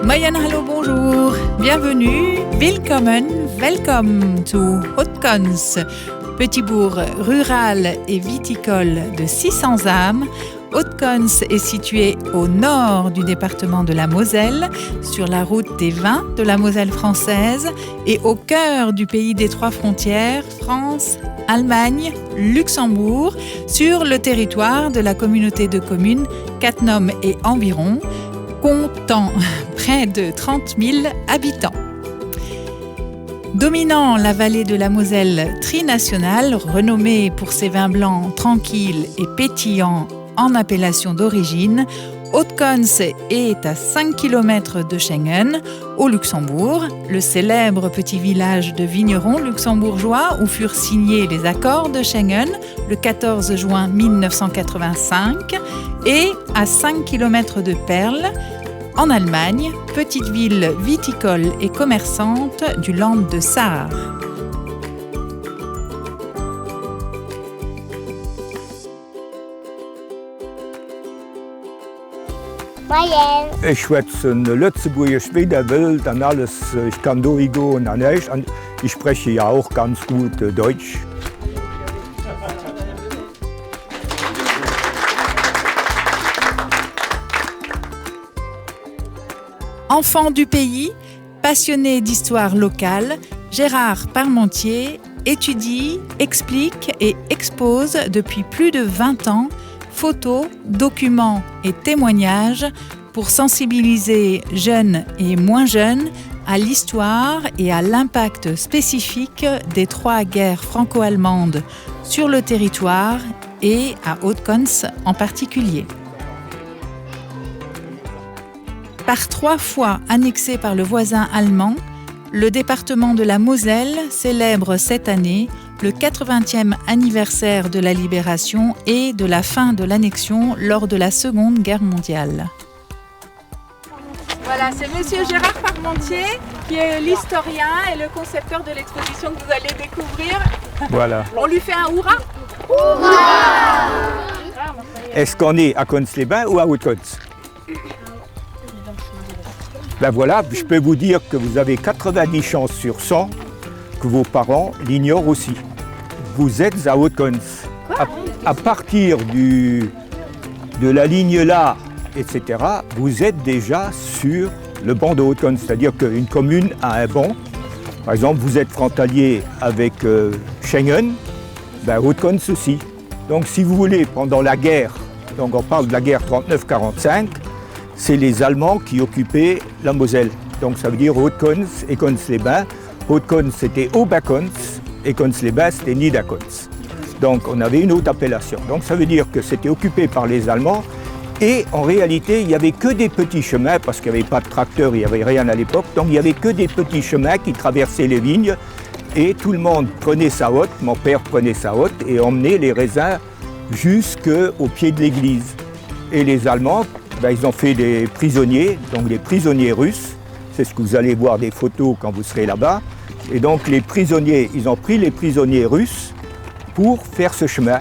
Mayan, hallo, bonjour. Bienvenue, willkommen, welcome to Hautecons, petit bourg rural et viticole de 600 âmes. Hautecons est situé au nord du département de la Moselle, sur la route des vins de la Moselle française et au cœur du pays des trois frontières, France, Allemagne, Luxembourg, sur le territoire de la communauté de communes Cattenom et environ, comptant près de 30 000 habitants. Dominant la vallée de la Moselle trinationale, renommée pour ses vins blancs tranquilles et pétillants en appellation d'origine, Hautecons est à 5 km de Schengen, au Luxembourg, le célèbre petit village de vignerons luxembourgeois où furent signés les accords de Schengen le 14 juin 1985, et à 5 km de Perl, en Allemagne, petite ville viticole et commerçante du Land de Saar. Ich schwätze Lützeburgisch wie der will, dann alles, ich kann durchgehen und nicht. Und ich spreche ja auch ganz gut Deutsch. Enfant du pays, passionné d'histoire locale, Gérard Parmentier étudie, explique et expose depuis plus de 20 ans photos, documents et témoignages pour sensibiliser jeunes et moins jeunes à l'histoire et à l'impact spécifique des trois guerres franco-allemandes sur le territoire et à Hautecons en particulier. Par 3 fois annexé par le voisin allemand, le département de la Moselle célèbre cette année le 80e anniversaire de la libération et de la fin de l'annexion lors de la Seconde Guerre mondiale. Voilà, c'est Monsieur Gérard Parmentier qui est l'historien et le concepteur de l'exposition que vous allez découvrir. Voilà. On lui fait un hurrah. Hurrah! Est-ce qu'on est à Cons-les-Bains ou à Hautecons? Ben voilà, je peux vous dire que vous avez 90 chances sur 100 que vos parents l'ignorent aussi. Vous êtes à Hautecons. À partir de la ligne là, etc., vous êtes déjà sur le banc de Hautecons. C'est-à-dire qu'une commune a un banc. Par exemple, vous êtes frontalier avec Schengen, ben Hautecons aussi. Donc si vous voulez, pendant la guerre, donc on parle de la guerre 39-45, c'est les Allemands qui occupaient la Moselle. Donc ça veut dire Hautecons et Cons-les-Bains. Hautecons c'était Obercons et Cons-les-Bains c'était Niedercons. Donc on avait une autre appellation. Donc ça veut dire que c'était occupé par les Allemands et en réalité il n'y avait que des petits chemins parce qu'il n'y avait pas de tracteur, il n'y avait rien à l'époque. Donc il n'y avait que des petits chemins qui traversaient les vignes et tout le monde prenait sa hotte, mon père prenait sa hotte et emmenait les raisins jusqu'au pied de l'église. Et les Allemands, ben, ils ont fait des prisonniers, donc des prisonniers russes. C'est ce que vous allez voir des photos quand vous serez là-bas. Et donc les prisonniers, ils ont pris les prisonniers russes pour faire ce chemin.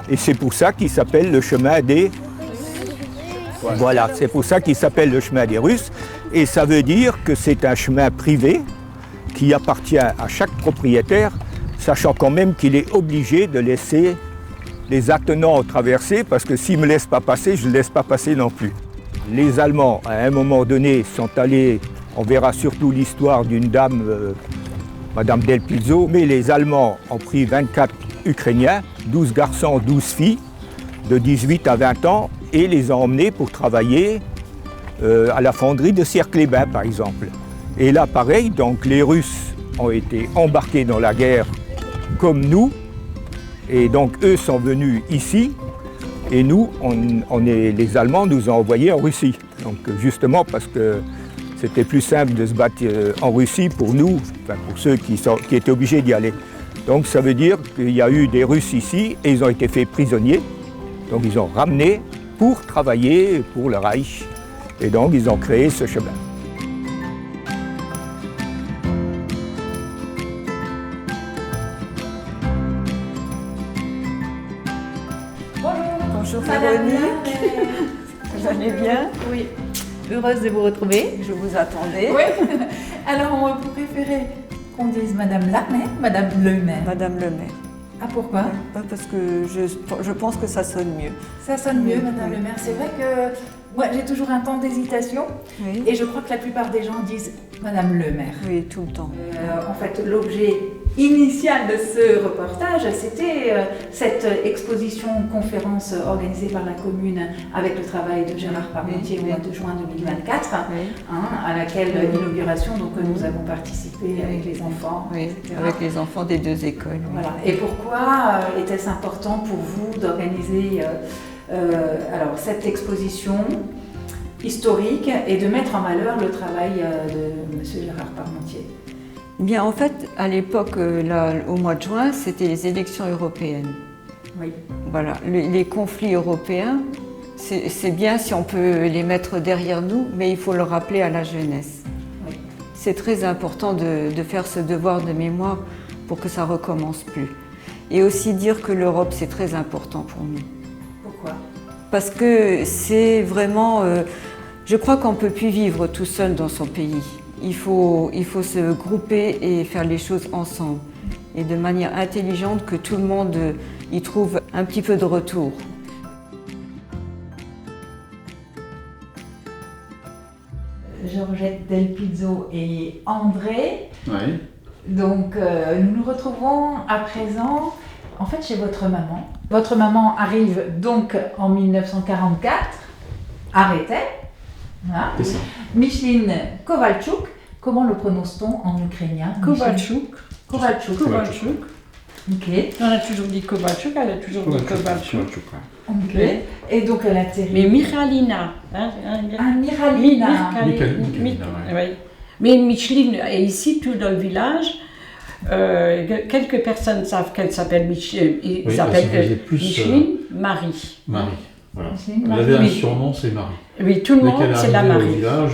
Et c'est pour ça qu'il s'appelle le chemin des... Voilà, c'est pour ça qu'il s'appelle le chemin des Russes. Et ça veut dire que c'est un chemin privé qui appartient à chaque propriétaire, sachant quand même qu'il est obligé de laisser les attenants traverser, parce que s'ils ne me laissent pas passer, je ne le laisse pas passer non plus. Les Allemands, à un moment donné, sont allés, on verra surtout l'histoire d'une dame, Madame Del Pizzo, mais les Allemands ont pris 24 Ukrainiens, 12 garçons, 12 filles, de 18 à 20 ans, et les ont emmenés pour travailler à la fonderie de Cirque-les-Bains, par exemple. Et là, pareil, donc les Russes ont été embarqués dans la guerre comme nous, et donc eux sont venus ici, et nous, les Allemands nous ont envoyés en Russie. Donc justement parce que c'était plus simple de se battre en Russie pour nous, enfin pour ceux qui étaient obligés d'y aller. Donc ça veut dire qu'il y a eu des Russes ici et ils ont été faits prisonniers. Donc ils ont ramené pour travailler pour le Reich. Et donc ils ont créé ce chemin. Bonjour Véronique, vous allez bien? Oui. heureuse de vous retrouver. Je vous attendais. Oui. Alors, vous préférez qu'on dise Madame la maire, Madame le maire? Madame le maire. Ah, pourquoi? Parce que je pense que ça sonne mieux. Ça sonne mieux, Oui, Madame oui. le maire. C'est vrai que moi, j'ai toujours un temps d'hésitation Oui, et je crois que la plupart des gens disent Madame le maire. oui, tout le temps. En fait, l'objet initial de ce reportage, c'était cette exposition-conférence organisée par la commune avec le travail de Gérard Parmentier au mois de juin 2024, Oui, à laquelle Oui. inauguration donc, nous avons participé avec les enfants, oui, etc. avec les enfants des deux écoles. Oui. Voilà. Et pourquoi était-ce important pour vous d'organiser alors, cette exposition historique et de mettre en valeur le travail de M. Gérard Parmentier? Eh bien, en fait, à l'époque, là, au mois de juin, c'était les élections européennes. Oui. Voilà, les conflits européens, c'est bien si on peut les mettre derrière nous, mais il faut le rappeler à la jeunesse. Oui. C'est très important de faire ce devoir de mémoire pour que ça recommence plus. Et aussi dire que l'Europe, c'est très important pour nous. Pourquoi? Parce que c'est vraiment... je crois qu'on ne peut plus vivre tout seul dans son pays. Il faut se grouper et faire les choses ensemble. Et de manière intelligente, que tout le monde y trouve un petit peu de retour. Georgette Del Pizzo et André. Oui. Donc, nous nous retrouvons à présent, en fait, chez votre maman. Votre maman arrive donc en 1944 à Rethel. Voilà. C'est ça. Micheline Kovalchuk. Comment le prononce-t-on en ukrainien? Kovalchuk. Kovalchuk. Kovalchuk. Ok. On a toujours dit Kovalchuk, elle a toujours dit Kovalchuk. Ok. Oui. Et donc, elle atterrit. Mais Michalina. Hein, Ah, Miralina. Michalina, ouais. Oui. Mais Micheline est ici, tout dans le village. Quelques personnes savent qu'elle s'appelle Micheline. Oui, Ils elle s'appellent se faisait plus, Micheline Marie. Marie. Voilà. Micheline Elle Marie. avait un Oui. surnom, c'est Marie. Oui, tout le Dès monde, qu'elle est c'est la arrivée au Marie. village,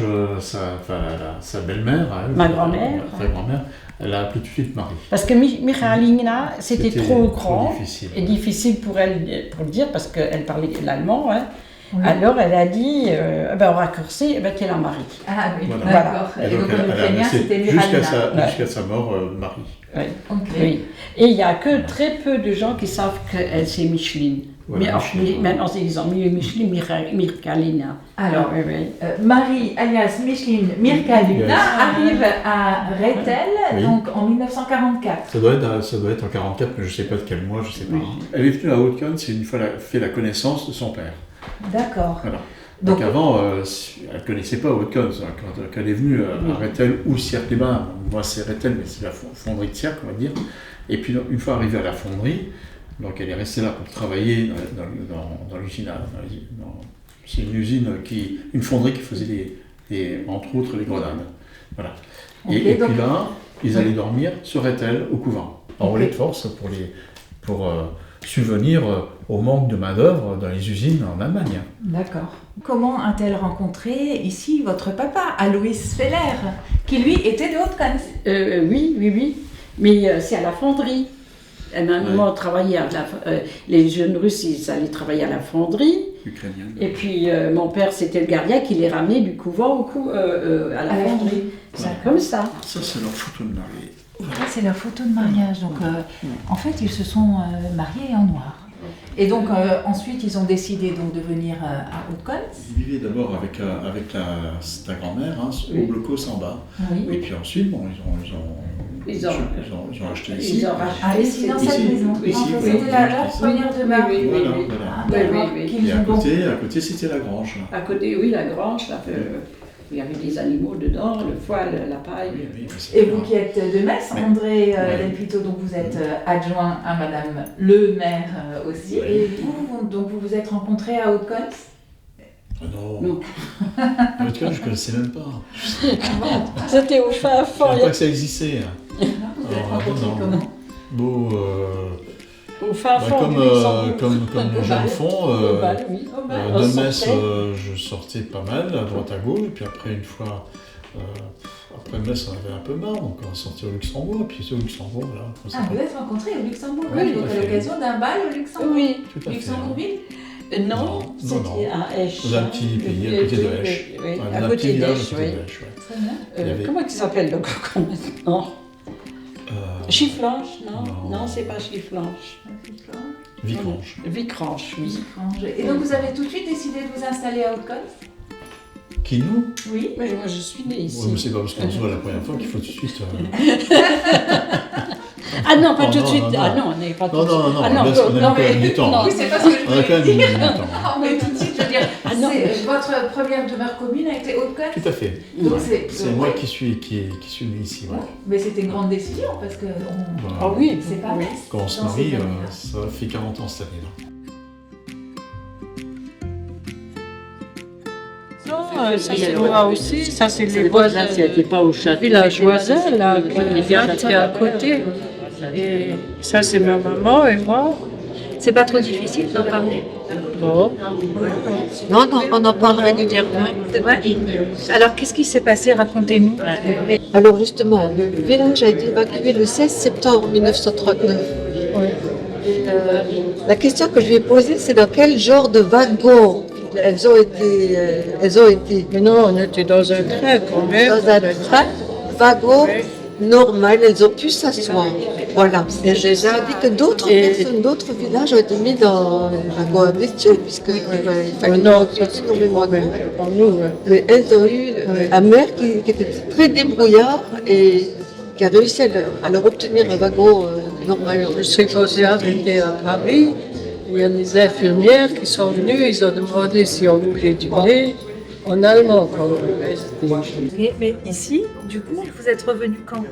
sa belle-mère, elle, Ma grand-mère. sa grand-mère, elle a appelé tout de suite Marie. Parce que Michalina, c'était trop grand difficile. et difficile pour elle pour le dire parce qu'elle parlait l'allemand. Hein. Oui. Alors elle a dit, au raccourci, t'es la Marie. Ah oui, Voilà. d'accord. Et Et donc, elle en a ukrainien, laissé c'était jusqu'à Miralina. jusqu'à sa mort, Marie. Oui. Ok. Oui. Et il n'y a que très peu de gens qui savent qu'elle c'est Micheline. Voilà, Micheline. Maintenant, ils ont mis Micheline Mirkalina. Alors, oui, oui. Marie, alias Micheline Mirkalina, Yes. arrive à Rethel, Oui. donc en 1944. Ça doit être en 44, mais je ne sais pas de quel mois, je ne sais pas. Oui. Elle est venue à Haute-Conne, c'est une fois fait la connaissance de son père. D'accord. Voilà. Donc, Donc avant, elle ne connaissait pas Haute-Conne. Quand elle est venue à Rethel ou Cirque-les-Bains, moi c'est Rethel, mais c'est la fonderie de Cirque, on va dire. Et puis une fois arrivée à la fonderie, donc elle est restée là pour travailler dans l'usine. C'est une fonderie qui faisait entre autres les grenades. Voilà. Ok, Et donc- puis là, ils allaient dormir sur Rethel au couvent, en Ok. relais de force pour subvenir au manque de main-d'œuvre dans les usines en Allemagne. d'accord. Comment a-t-elle rencontré ici votre papa, Alois Feller, qui lui était de Haute-Conne? Oui. Mais c'est à la fonderie. Elle m'a Ouais. travaillé les jeunes Russes, ils allaient travailler à la fonderie. Ukrainienne. Et puis mon père, c'était le gardien qui les ramenait du couvent à la fonderie. C'est comme ça. Ça, c'est leur photo de mariée. Ça, c'est leur photo de mariage. Donc, en fait, ils se sont mariés en noir. Et donc, ensuite, ils ont décidé donc, de venir à Haute-Conne. Ils vivaient d'abord avec ta grand-mère, Oui. au blocos en bas. Oui. Et puis ensuite, bon, ils ont acheté ici. Ils ont racheté. Ah, ici, dans cette Ici, maison. ici, En fait, oui. c'était leur première demeure. Oui, Voilà, oui. voilà. Ah, Oui, d'accord. oui, oui. Qu'ils Et à ont donc- côté, c'était la grange. À côté, oui, la grange, là, il y avait des animaux dedans, le foie, la paille. Oui, c'est Et ça. vous qui êtes de Metz, Oui. André Ouais. Del Pito, donc vous êtes adjoint à Madame le maire aussi. Oui. Et donc vous vous êtes rencontrés à Haute-Conne? Ah non. Non. En tout cas, je ne connaissais même pas. C'était au fin Je fond. ne savais pas que ça existait. Vous êtes Ah, rencontrés non. comment? Bon, Au fin fond comme, du Luxembourg. comme les gens le font, Au bal, oui. On de Metz, sortait. je sortais pas mal, à droite à gauche, et puis après, une fois, après Metz, on avait un peu marre, donc on sortait au Luxembourg, et puis c'est au Luxembourg, là. on s'est Ah, vous êtes rencontrés au Luxembourg, Oui, donc tout à à fait. l'occasion d'un bal au Luxembourg. Oui. Tout à fait. Luxembourgville? Non, c'était à Esch. Dans un petit pays à côté de Esch. Oui, Dans à un côté petit village d'Esch, à côté oui. de Esch, ouais. Très bien. Il y avait- Comment il s'appelle le cocon maintenant Chifflanche, non? Non. Non, c'est pas Chifflanche. Vicrange. Vicranche, oui. Et donc vous avez tout de suite décidé de vous installer à Haute-Côte? Qui nous? Oui. Mais moi, je suis née ici. Oui, mais c'est pas parce qu'on se voit la première fois qu'il faut tout de suite. Ah non, pas Non, tout de non, suite. non, Ah non. non, on n'est pas tout Non, de suite. non, non, Ah on a quand même du temps. non, Oui, c'est pas ce que je On a quand même voulais du dire. temps. Non, mais tout de suite, je veux dire, Ah non, c'est votre première demeure commune a été Haute-Côte? Tout à fait. Donc Ouais. c'est- C'est donc, moi ouais. qui suis né ici. Ouais. Mais c'était une grande décision parce que Voilà. Ah oui, c'est pas oui. mal. Quand on se Dans marie, ces années-là. ça fait 40 ans cette année-là. Ça c'est moi aussi, ça c'est les voisins, c'était pas au château. Village voisin, là, qui est à côté. Et ça c'est ma maman et moi. C'est pas trop difficile d'en parler. Bon. Non, non, on en parle régulièrement. C'est vrai. Alors, qu'est-ce qui s'est passé? Racontez-nous. Alors justement, le village a été évacué le 16 septembre 1939. Et, la question que je lui ai posée, c'est dans quel genre de wagon elles ont été Mais non, on était dans un train quand même. dans un train wagon normal, elles ont pu s'asseoir. Voilà. Et j'ai dit que d'autres personnes, d'autres villages ont été mis dans un wagon avec eux, puisqu'il fallait Non, énormément de monde. pour nous. Mais elles ont eu un maire qui était très débrouillard et qui a réussi à leur obtenir un wagon normal. Je sais qu'on s'est arrêté à Paris. Il y a des infirmières qui sont venues, ils ont demandé si on voulait du lait en allemand quand même. Mais ici, du coup, vous êtes revenu quand?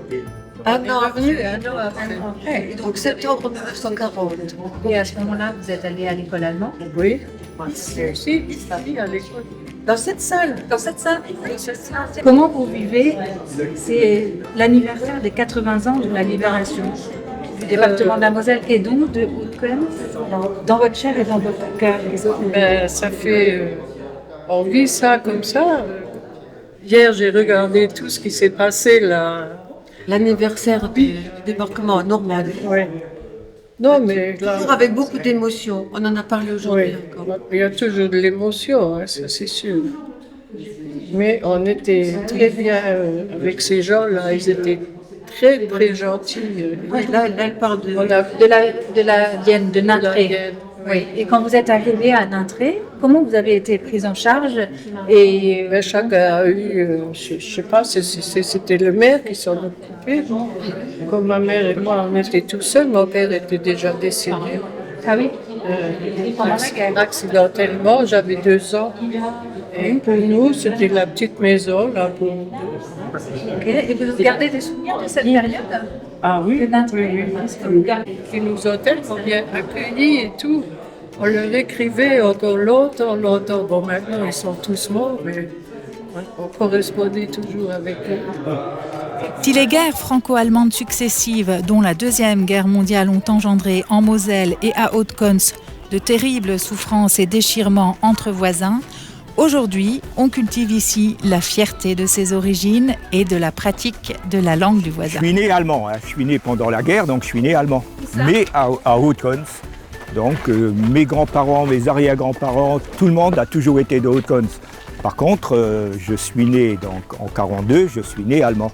Un an Revenu un an après. donc septembre 1940. Et à ce moment-là, vous êtes allé à l'école allemande? Oui. Ici, à l'école. Dans cette salle. Dans cette salle? Comment vous vivez? C'est l'anniversaire des 80 ans de la libération du département de la Moselle et donc de Haute-Côte dans votre chair et dans votre cœur. Ben, ça fait. On vit ça comme ça. Hier, j'ai regardé tout ce qui s'est passé là. L'anniversaire du débarquement normal. Ouais. Non, mais là. Toujours avec beaucoup d'émotion. On en a parlé aujourd'hui Oui, encore. il y a toujours de l'émotion, hein, ça c'est sûr. Mais on était très bien avec ces gens-là, ils étaient très très gentils. Oui, là, elle parle de... On a De la Vienne, de Nintré. Vienne. Oui. Et quand vous êtes arrivé à Nintré, comment vous avez été prise en charge? Et Ben, chacun a eu, je sais pas, c'était le maire qui s'en occupait. Comme ma mère et moi, on était tout seuls, mon père était déjà décédé. ah oui. Accidentellement, j'avais 2 ans. Et pour nous, c'était la petite maison là pour. Ok. Et vous gardez des souvenirs de cette période? Ah oui. De Nintré. Est-ce que vous gardez- Ils nous ont tellement bien accueillis et tout. On leur écrivait encore longtemps. Bon, maintenant, ils sont tous morts, mais on correspondait toujours avec eux. Si les guerres franco-allemandes successives, dont la Deuxième Guerre mondiale, ont engendré en Moselle et à Haute-Côte de terribles souffrances et déchirements entre voisins, aujourd'hui, on cultive ici la fierté de ses origines et de la pratique de la langue du Je voisin. suis né allemand, hein. Je suis né pendant la guerre, donc je suis né allemand. Mais à Haute-Côte. Donc mes grands-parents, mes arrière-grands-parents, tout le monde a toujours été de Haute-Côte. Par contre, je suis né donc, en 1942, je suis né allemand.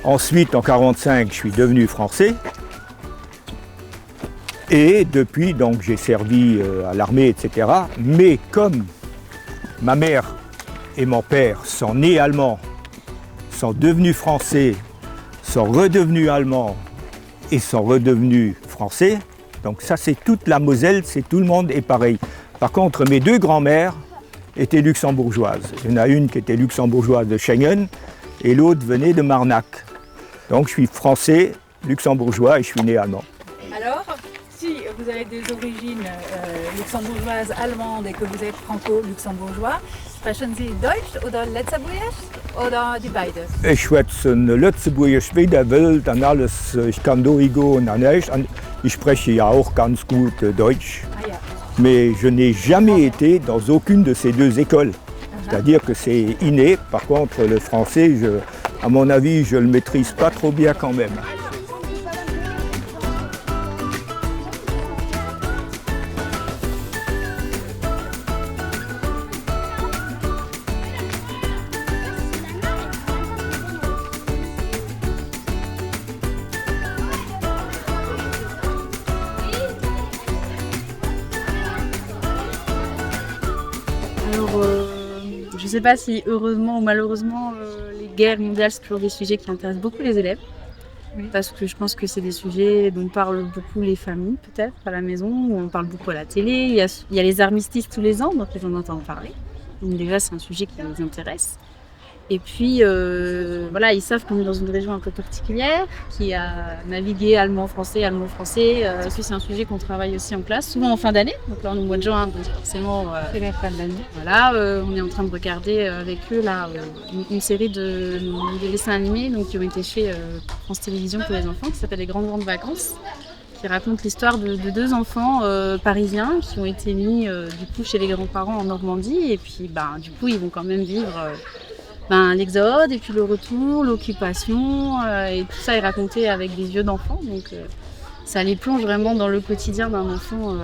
Ensuite, en 1945, je suis devenu français. Et depuis, donc, j'ai servi à l'armée, etc. Mais comme ma mère et mon père sont nés allemands, sont devenus français, sont redevenus allemands et sont redevenus français, donc ça c'est toute la Moselle, c'est tout le monde est pareil. Par contre, mes 2 grands-mères étaient luxembourgeoises. Il y en a une qui était luxembourgeoise de Schengen et l'autre venait de Marnac. Donc je suis français, luxembourgeois et je suis né allemand. Alors, si vous avez des origines luxembourgeoises, allemandes et que vous êtes franco-luxembourgeois, sprechen Sie Deutsch oder Letzterburisch oder die beides? Ich schwätze Lützeburgisch wieder wild und alles, ich kann durchgehen und nicht. Ich spreche ja auch ganz gut Deutsch. Ah ja. Mais je n'ai jamais été dans aucune de ces 2 écoles. C'est-à-dire que c'est inné. Par contre, le français, à mon avis, je ne le maîtrise pas trop bien quand même. sais pas si heureusement ou malheureusement, les guerres mondiales, c'est toujours des sujets qui intéressent beaucoup les élèves. Oui. Parce que je pense que c'est des sujets dont parlent beaucoup les familles, peut-être, à la maison, où on parle beaucoup à la télé. Il y a les armistices tous les ans, donc les gens entendent parler. Donc déjà, c'est un sujet qui les intéresse. Et puis, voilà, ils savent qu'on est dans une région un peu particulière, qui a navigué allemand-français. Puis c'est un sujet qu'on travaille aussi en classe, souvent en fin d'année. Donc là, on est au mois de juin, donc forcément, C'est la fin de l'année. voilà, on est en train de regarder avec eux là, une série de dessins animés donc, qui ont été faits pour France Télévisions pour les enfants, qui s'appelle Les Grandes Vacances, qui raconte l'histoire de deux enfants parisiens qui ont été mis du coup chez les grands-parents en Normandie. Et puis, du coup, ils vont quand même vivre... l'exode et puis le retour, l'occupation et tout ça est raconté avec des yeux d'enfant, donc ça les plonge vraiment dans le quotidien d'un enfant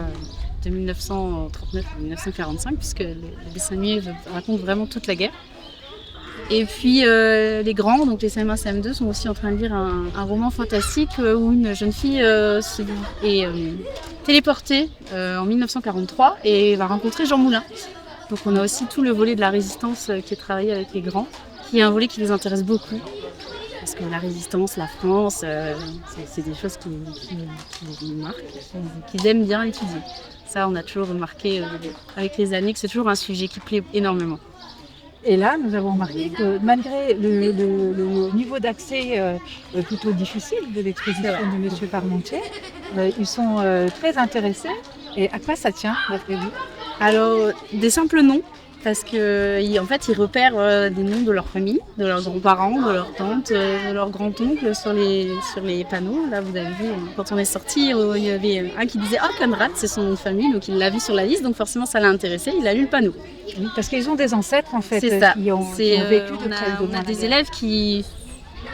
de 1939 à 1945 puisque les dessins animés racontent vraiment toute la guerre. Et puis les grands, donc les CM1, CM2 sont aussi en train de lire un roman fantastique où une jeune fille est téléportée en 1943 et va rencontrer Jean Moulin. Donc on a aussi tout le volet de la résistance qui est travaillé avec les grands, qui est un volet qui les intéresse beaucoup. Parce que la résistance, la France, c'est des choses qui les marquent, qu'ils aiment bien étudier. Ça, on a toujours remarqué avec les années que c'est toujours un sujet qui plaît énormément. Et là, nous avons remarqué que malgré le niveau d'accès plutôt difficile de l'exposition de M. Parmentier, ils sont très intéressés. Et à quoi ça tient, d'après vous ? Alors, des simples noms, parce qu'en fait, ils repèrent des noms de leur famille, de leurs grands-parents, de leurs tantes, de leurs grands-oncles sur les panneaux. Là, vous avez vu, quand on est sorti, il y avait un qui disait « Ah, Conrad, c'est son nom de famille », donc il l'a vu sur la liste, donc forcément, ça l'a intéressé, il a lu le panneau. Oui, parce qu'ils ont des ancêtres, en fait, c'est ça. qui ont vécu de près ou de loin. On a des élèves qui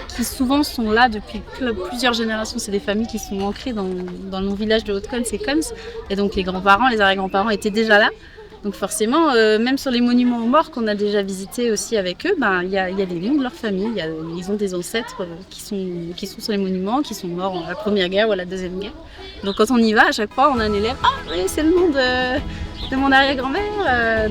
souvent sont là depuis plusieurs générations. C'est des familles qui sont ancrées dans mon village de Haute-Cons et Cons. Et donc les grands-parents, les arrière-grands-parents étaient déjà là. Donc forcément, même sur les monuments aux morts qu'on a déjà visités aussi avec eux, il y a des noms de leur famille. Ils ont des ancêtres qui sont sur les monuments, qui sont morts à la Première Guerre ou à la Deuxième Guerre. Donc quand on y va, à chaque fois, on a un élève « Ah oui, c'est le nom de mon arrière-grand-mère ».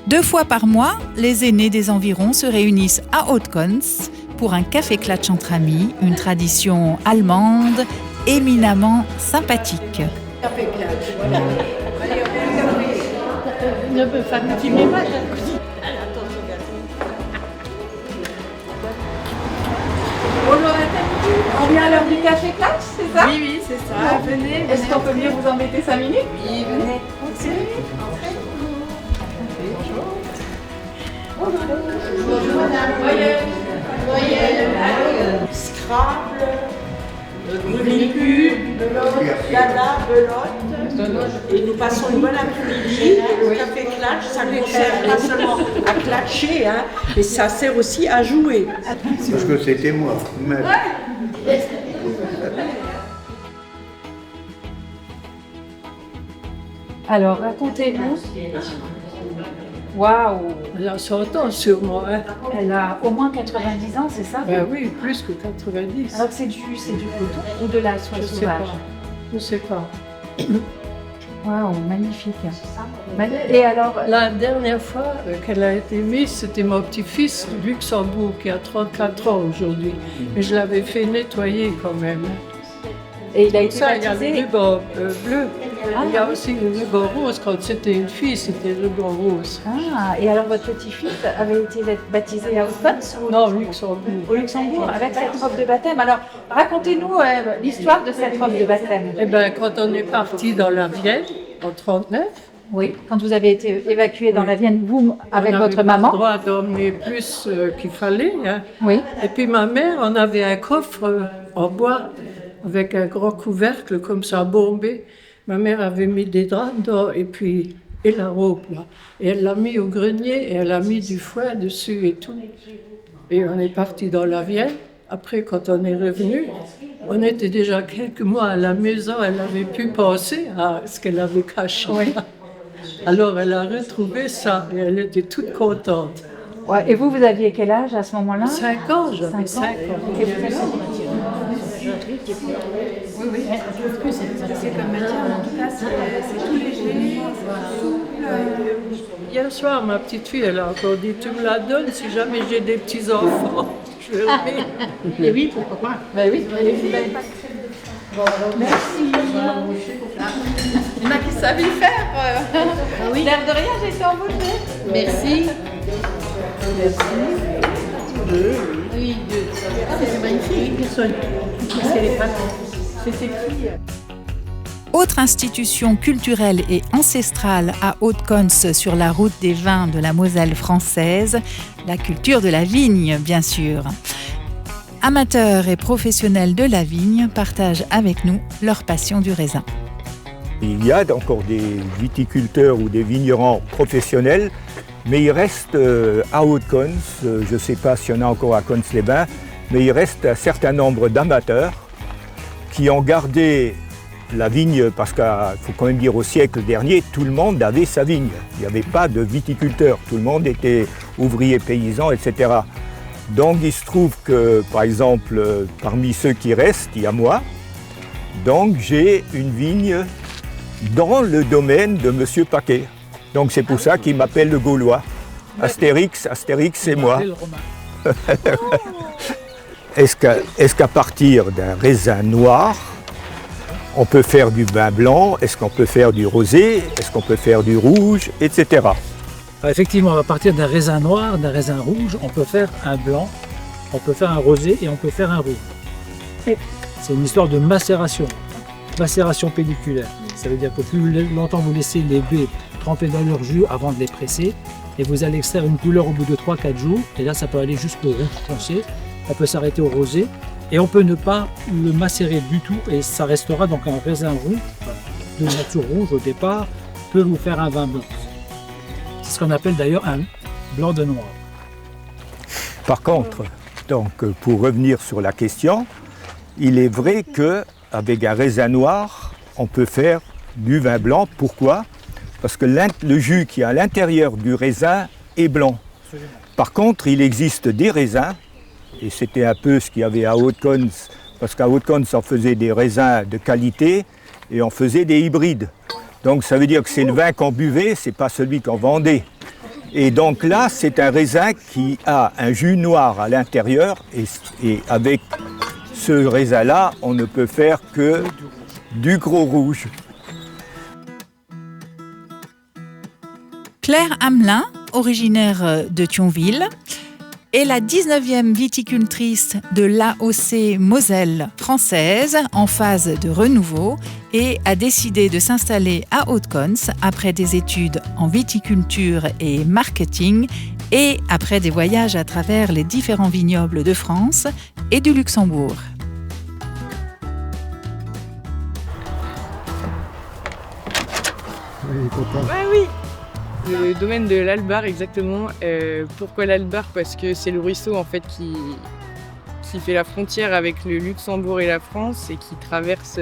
2 fois par mois, les aînés des environs se réunissent à Haute-Cons pour un café clatch entre amis, une tradition allemande éminemment sympathique. Café clatch, voilà. Ne me fatiguez pas. On vient à l'heure du café clatch, c'est ça ? Oui, c'est ça. Venez. Est-ce qu'on peut venir vous embêter 5 minutes ? Oui, venez. Bonjour madame. Scrabble, Grille-Cube, Dada, Belote. Et nous passons une bonne après-midi. Le café clatch, ça ne sert pas seulement à clatcher, hein, mais ça sert aussi à jouer. Parce que c'était moi. Mais... Alors, racontez-nous. Waouh! Elle a 100 ans sur moi. Hein. Elle a au moins 90 ans, c'est ça? Ben oui, plus que 90. Alors c'est du coton ou de la soie sauvage? Je ne sais pas. Waouh, magnifique. Et alors, la dernière fois qu'elle a été mise, c'était mon petit-fils de Luxembourg qui a 34 ans aujourd'hui. Mais je l'avais fait nettoyer quand même. Et il a été ça, il y a baptisé. le ruban bleu. Il y a aussi le ruban rose. Quand c'était une fille, c'était le ruban rose. Ah, et alors votre petit-fils avait été baptisé à Haute-Cons ou non, au Luxembourg. Au Luxembourg, avec cette robe de baptême. Alors, racontez-nous l'histoire de cette robe de baptême. Eh bien, quand on est parti dans la Vienne, en 1939, oui, quand vous avez été évacué dans la Vienne, vous, avec votre maman. On avait le droit d'emmener plus qu'il fallait. Hein. Oui. Et puis ma mère, on avait un coffre en bois avec un grand couvercle comme ça, bombé. Ma mère avait mis des draps dedans et la robe là. Et elle l'a mis au grenier et elle a mis du foin dessus et tout. Et on est parti dans la Vienne. Après, quand on est revenu, on était déjà quelques mois à la maison. Elle avait pu penser à ce qu'elle avait caché. Oui. Alors elle a retrouvé ça et elle était toute contente. Ouais, et vous aviez quel âge à ce moment-là? 5 ans, j'avais 5 ans. Et vous Oui, oui. Je trouve que c'est comme matière, en tout cas, c'est tout léger, souple. Hier soir, ma petite fille, elle a encore dit, tu me la donnes si jamais j'ai des petits-enfants. Je le mets. Et oui, pourquoi pas. Ben oui, merci. Il y en a qui savent y faire. Oui. L'air de rien, j'ai été embauchée. Merci. Oui, deux. C'est magnifique, personne. Parce qu'elle est pas. C'est écrit. Autre institution culturelle et ancestrale à Haute-Cons sur la route des vins de la Moselle française, la culture de la vigne, bien sûr. Amateurs et professionnels de la vigne partagent avec nous leur passion du raisin. Il y a encore des viticulteurs ou des vignerons professionnels, mais il reste à Haute-Cons, je ne sais pas s'il y en a encore à Cons-les-Bains, mais il reste un certain nombre d'amateurs qui ont gardé la vigne, parce qu'il faut quand même dire au siècle dernier, tout le monde avait sa vigne. Il n'y avait pas de viticulteurs, tout le monde était ouvrier, paysan, etc. Donc il se trouve que, par exemple, parmi ceux qui restent, il y a moi. Donc j'ai une vigne dans le domaine de M. Paquet. Donc c'est pour ça qu'il m'appelle le Gaulois. Astérix, c'est moi. Est-ce qu'à partir d'un raisin noir, on peut faire du vin blanc? Est-ce qu'on peut faire du rosé? Est-ce qu'on peut faire du rouge, etc. Effectivement, à partir d'un raisin noir, d'un raisin rouge, on peut faire un blanc, on peut faire un rosé et on peut faire un rouge. C'est une histoire de macération pelliculaire. Ça veut dire que plus longtemps vous laissez les baies tremper dans leur jus avant de les presser, et vous allez extraire une couleur au bout de 3-4 jours, et là ça peut aller jusqu'au rouge foncé, on peut s'arrêter au rosé, et on peut ne pas le macérer du tout, et ça restera donc un raisin rouge, de nature rouge au départ, peut vous faire un vin blanc. C'est ce qu'on appelle d'ailleurs un blanc de noir. Par contre, donc, pour revenir sur la question, il est vrai qu'avec un raisin noir, on peut faire du vin blanc. Pourquoi? Parce que le jus qui est à l'intérieur du raisin est blanc. Par contre, il existe des raisins, et c'était un peu ce qu'il y avait à Haute-Cons, parce qu'à Haute-Cons, on faisait des raisins de qualité et on faisait des hybrides. Donc ça veut dire que c'est le vin qu'on buvait, c'est pas celui qu'on vendait. Et donc là, c'est un raisin qui a un jus noir à l'intérieur, et avec ce raisin-là, on ne peut faire que du gros rouge. Claire Hamelin, originaire de Thionville, est la 19e viticultrice de l'AOC Moselle française en phase de renouveau et a décidé de s'installer à Haute-Cons après des études en viticulture et marketing et après des voyages à travers les différents vignobles de France et du Luxembourg. Oui. Le domaine de l'Albar exactement. Pourquoi l'Albar? Parce que c'est le ruisseau en fait qui fait la frontière avec le Luxembourg et la France et qui traverse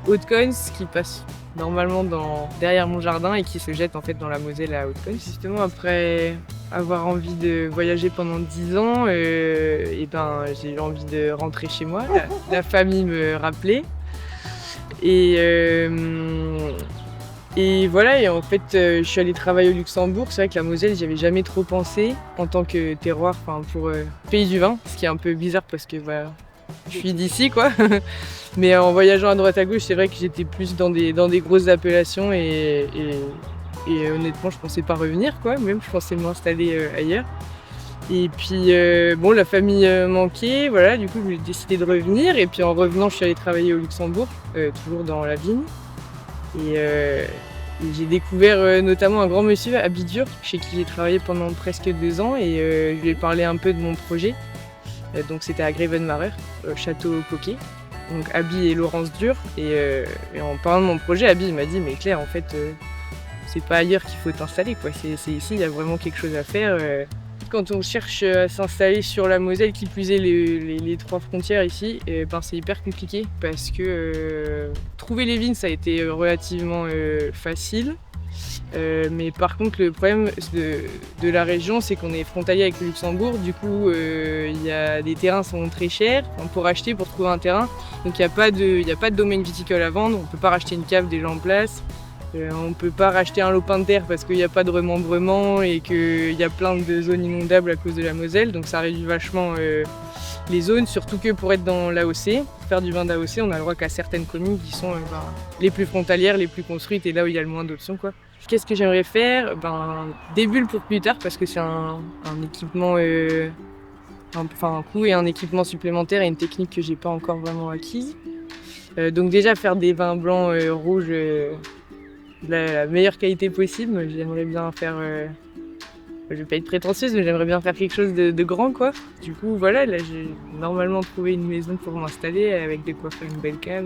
Haute-Cons, qui passe normalement derrière mon jardin et qui se jette en fait dans la Moselle à Haute-Cons. Justement après avoir envie de voyager pendant 10 ans, et j'ai eu envie de rentrer chez moi. La famille me rappelait et voilà, et en fait, je suis allée travailler au Luxembourg. C'est vrai que la Moselle, j'y avais jamais trop pensé en tant que terroir, pour pays du vin, ce qui est un peu bizarre parce que voilà, je suis d'ici quoi. Mais en voyageant à droite à gauche, c'est vrai que j'étais plus dans des grosses appellations et honnêtement, je pensais pas revenir quoi. Même je pensais m'installer ailleurs. Et puis la famille manquait, voilà. Du coup, j'ai décidé de revenir. Et puis en revenant, je suis allée travailler au Luxembourg, toujours dans la vigne. Et j'ai découvert notamment un grand monsieur, Abby, chez qui j'ai travaillé pendant presque 2 ans et je lui ai parlé un peu de mon projet. Donc c'était à Grevenmacher, Château Coquet. Donc Abby et Laurence Dur. Et en parlant de mon projet, Abby m'a dit mais Claire, en fait, c'est pas ailleurs qu'il faut t'installer, quoi. C'est ici, il y a vraiment quelque chose à faire. Quand on cherche à s'installer sur la Moselle, qui plus est les 3 frontières ici, c'est hyper compliqué parce que trouver les vignes, ça a été relativement facile. Mais par contre, le problème de la région, c'est qu'on est frontalier avec le Luxembourg. Du coup, des terrains sont très chers pour acheter, pour trouver un terrain. Donc il n'y a pas de domaine viticole à vendre. On ne peut pas racheter une cave déjà en place. On ne peut pas racheter un lopin de terre parce qu'il n'y a pas de remembrement et qu'il y a plein de zones inondables à cause de la Moselle. Donc ça réduit vachement les zones, surtout que pour être dans l'AOC, faire du vin d'AOC, on a le droit qu'à certaines communes qui sont les plus frontalières, les plus construites et là où il y a le moins d'options, quoi. Qu'est-ce que j'aimerais faire? Des bulles pour plus tard parce que c'est un équipement, un coût et un équipement supplémentaire et une technique que j'ai pas encore vraiment acquise. Donc déjà faire des vins blancs, rouges, de la meilleure qualité possible. J'aimerais bien faire, je vais pas être prétentieuse, mais j'aimerais bien faire quelque chose de grand, quoi. Du coup, voilà, là j'ai normalement trouvé une maison pour m'installer avec de quoi faire une belle cave.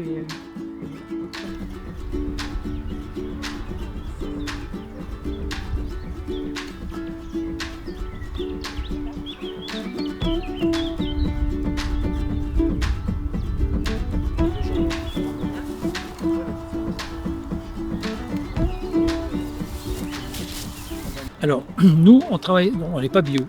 Alors, nous, on travaille, on n'est pas bio,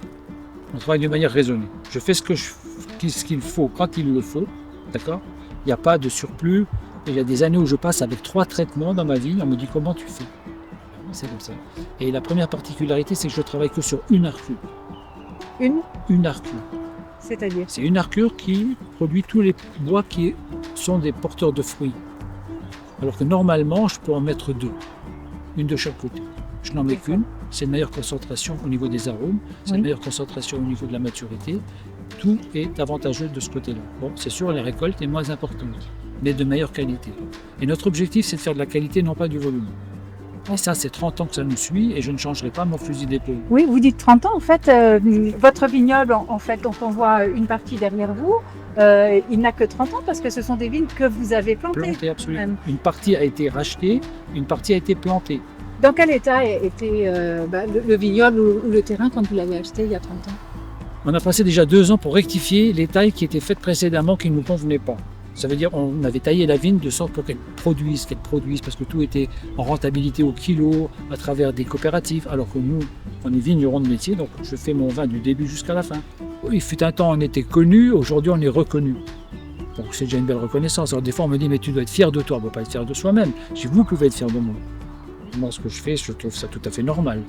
on travaille de manière raisonnée. Je fais ce qu'il faut quand il le faut, d'accord? Il n'y a pas de surplus. Il y a des années où je passe avec 3 traitements dans ma vie, on me dit comment tu fais? C'est comme ça. Et la première particularité, c'est que je travaille que sur une arcure. Une arcure. C'est-à-dire? C'est une arcure qui produit tous les bois qui sont des porteurs de fruits. Alors que normalement, je peux en mettre 2, une de chaque côté. Je n'en mets qu'une, c'est une meilleure concentration au niveau des arômes, c'est une meilleure concentration au niveau de la maturité. Tout est avantageux de ce côté-là. Bon, c'est sûr, la récolte est moins importante, mais de meilleure qualité. Et notre objectif, c'est de faire de la qualité, non pas du volume. Et ça, c'est 30 ans que ça nous suit et je ne changerai pas mon fusil d'épaule. Oui, vous dites 30 ans. En fait, votre vignoble, en fait, dont on voit une partie derrière vous, il n'a que 30 ans parce que ce sont des vignes que vous avez plantées. Plantées, absolument. Une partie a été rachetée, une partie a été plantée. Dans quel état était le vignoble ou le terrain quand vous l'avez acheté il y a 30 ans? On a passé déjà 2 ans pour rectifier les tailles qui étaient faites précédemment qui ne nous convenaient pas. Ça veut dire qu'on avait taillé la vigne de sorte pour qu'elle produise, parce que tout était en rentabilité au kilo, à travers des coopératives, alors que nous, on est vignerons de métier, donc je fais mon vin du début jusqu'à la fin. Il fut un temps, on était connus, aujourd'hui on est reconnus. Donc c'est déjà une belle reconnaissance. Alors des fois on me dit, mais tu dois être fier de toi, on ne doit pas être fier de soi-même. Si vous pouvez être fier de moi. Moi, ce que je fais, je trouve ça tout à fait normal.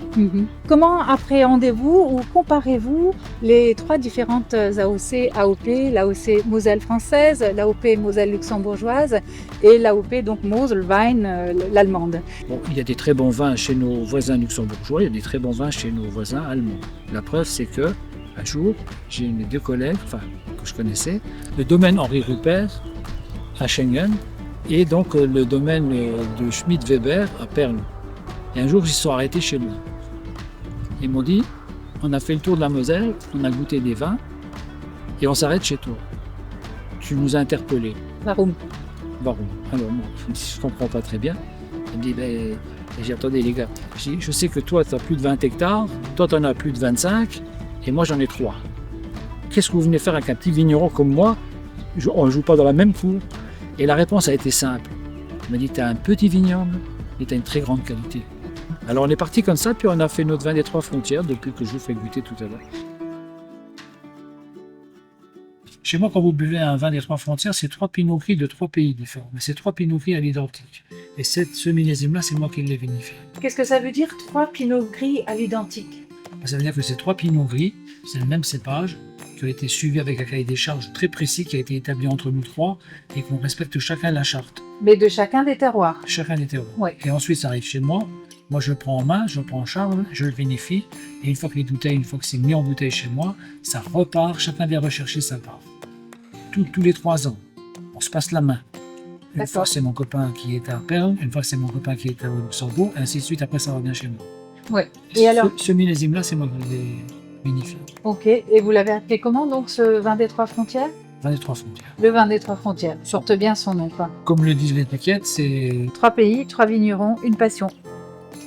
Comment appréhendez-vous ou comparez-vous les 3 différentes AOC, AOP, l'AOC Moselle française, l'AOP Moselle luxembourgeoise et l'AOP donc Mosel Wein, l'allemande? Bon, il y a des très bons vins chez nos voisins luxembourgeois, il y a des très bons vins chez nos voisins allemands. La preuve, c'est que un jour, j'ai mes 2 collègues, que je connaissais, le domaine Henri Rupert à Schengen, et donc le domaine de Schmidt-Weber à Perle. Et un jour, ils se sont arrêtés chez nous. Ils m'ont dit, on a fait le tour de la Moselle, on a goûté des vins, et on s'arrête chez toi. Tu nous as interpellés. Warum? Alors moi, je ne comprends pas très bien. Il me dit, j'ai dit, attendez les gars, je sais que toi, tu as plus de 20 hectares, toi, tu en as plus de 25, et moi, j'en ai 3. Qu'est-ce que vous venez faire avec un petit vigneron comme moi? On ne joue pas dans la même cour. Et la réponse a été simple. Il m'a dit, tu as un petit vignoble et tu as une très grande qualité. Alors on est parti comme ça, puis on a fait notre vin des 3 frontières depuis que je vous fais goûter tout à l'heure. Chez moi, quand vous buvez un vin des 3 frontières, c'est 3 Pinot Gris de 3 pays différents. Mais c'est 3 Pinot Gris à l'identique. Et ce millésime-là, c'est moi qui l'ai vinifie. Qu'est-ce que ça veut dire 3 Pinot Gris à l'identique? Ça veut dire que c'est 3 Pinot Gris, c'est le même cépage, qui a été suivi avec un cahier des charges très précis qui a été établi entre nous 3 et qu'on respecte chacun la charte. Mais de chacun des terroirs. Chacun des terroirs. Ouais. Et ensuite, ça arrive chez moi. Moi, je le prends en main, je le prends en charge, je le vinifie. Et une fois que les bouteilles, une fois que c'est mis en bouteille chez moi, ça repart, chacun vient rechercher sa part. Tous les 3 ans, on se passe la main. Une fois, c'est mon copain qui est à Perle, une fois, c'est mon copain qui est au Luxembourg, et ainsi de suite. Après, ça revient chez moi. Ouais. Et alors ce millésime-là, c'est moi qui l'ai vinifie. Ok. Et vous l'avez appelé comment, donc, ce vin des 3 frontières? Vin des 3 frontières. Le vin des 3 frontières. Porte bien son nom, quoi. Comme le disent les étiquettes, c'est 3 pays, 3 vignerons, une passion.